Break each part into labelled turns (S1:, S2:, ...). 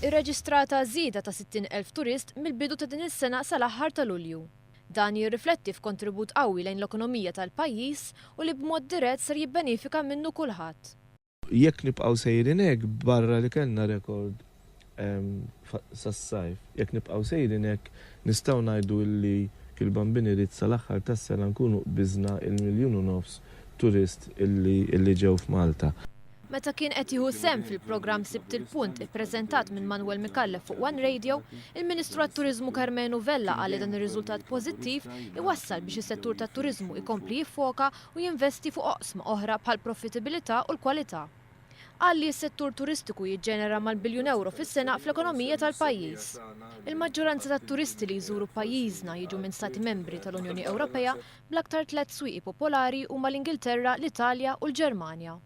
S1: Irreġistrata żieda ta' 60,000 turist mill-bidu ta' din is-sena sal-aħħar ta' Lulju. Dan jirrifletti f'kontribut qawwi lejn l-ekonomija tal-pajjiż u li b'mod dirett ser jibbenefika minnu kulħadd.
S2: Jekk nibqgħu sejrin hekk barra li kellna rekord sas-sajf, jekk nibqgħu sejrin hekk nistgħu ngħidu li kil-Bambini Rrid sal-aħħar tas-sena nkunu qbiżna 1.5 miljun turist illi ġew f'Malta.
S1: Meta kien qed jieħu sehem fil-programm Sibt il-Punt ippreżentat minn Manuel Mikallef fuq One Radio, il-Ministru għat-Turiżmu Karmenu Vella qal li dan ir-riżultat pożittiv iwassal biex is-settur tat-turiżmu jkompli jiffoka u jinvesti fuq oqsma oħra bħal profitabilità u l-kwalità. Qal li s-settur turistiku jiġġenera mal-biljun euro fis-sena fl-ekonomija tal-pajjiż. Il-maġġoranza tat-turisti li jżuru pajjiżna jiġu minn stati membri tal-Unjoni Ewropea bl-aktar 3 swieqi popolari huma l-Ingilterra, l-Italja u l-Ġermanja.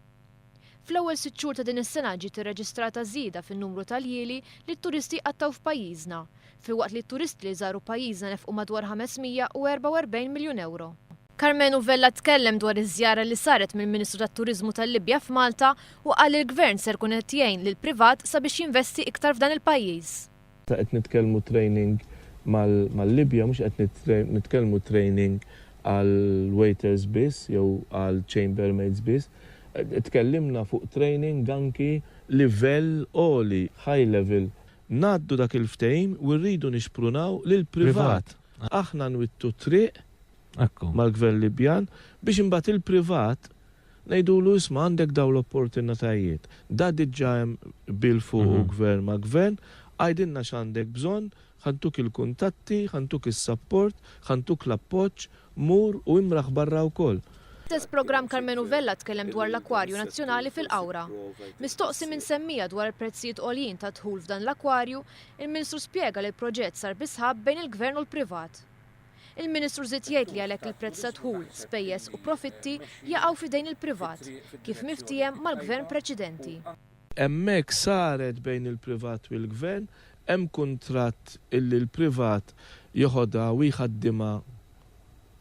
S1: Fl-ewwel 6 xhur ta' din is-sena ġiet irreġistrata żieda fin-numru tal-jieli li t-turisti qattaw f'pajjiżna, filwaqt li t-turisti li żaru pajjiżna nefqu madwar 544 miljun euro. Karmenu Vella tkellem dwar iż-żjara li saret mill-Ministru tat-Turiżmu tal-Libja f'Malta u qal li l-Gvern ser kun qed jgħin lill-privat sabiex jinvesti iktar f'dan il-pajjiż.
S2: Qed nitkellmu training mal-Libja mhux qed nitkellmu training għal waiters biss jew għal chambermaids biss. Tkellimna fuq training anki livell oli, high level. Naddu dak il-ftehim u rridu nixprunaw lill-privat. Aħna nwittu triq mal-Gvern Libjan biex imbagħad il-privat ngħidulu isma' għandek dawn l-opportunitajiet. Da diġà hemm bil fuq gvern ma' gvern, għajdilna x'għandek bżonn, ħantuk il-kuntatti, ħantuk is-support, ħantuk l-appoġġ, mur u imraħ barra wkoll.
S1: Stess programm Karmenu Vella tkellem dwar l-Akwarju Nazzjonali fil-Qawra. Mistoqsi minn semmija dwar il-prezzijiet għoljin ta' dħul f'dan l-akwarju, il-Ministru spjega li l-proġett sar bisħab bejn il-Gvern u l-privat. Il-Ministru żied jgħid li għalhekk il-prezz ta' dħul, spejjeż u profitti jaqgħu f'idejn il-privat, kif miftiem mal-Gvern preċedenti.
S2: Hemmhekk saret bejn il-privat u l-Gvern, hemm kuntratt illi l-privat joħodha u jħaddimha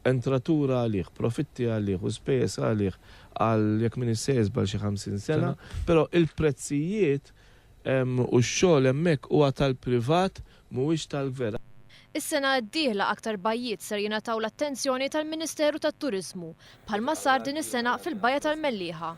S2: entratura għalih, profitti għalih u spejjeż għalih għal jekk min issejjeż bħal xi 50 sena, però il-prezzijiet u x-xogħol hemmhekk huwa tal-privat mhuwiex tal-Gvern.
S1: Is-sena d-dieħla aktar bajjiet ser jingħataw l-attenzjoni tal-Ministeru tat-Turiżmu bħalma sar din is-sena fil-Bajja tal-Mellieħa.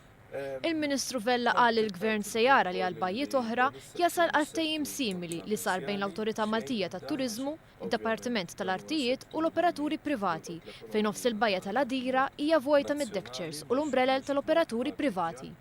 S1: Il-Ministru Vella qal li l-Gvern se jara li għal bajjiet oħra jasal għal ftehim simili li sar bejn l-Awtorità Maltija tat-Turiżmu, id-Dipartiment tal-Artijiet u l-operaturi privati, fejn nofs il-Bajja tal-Adira hija vojta mid-deck chairs u l-umbrellel tal-operaturi privati.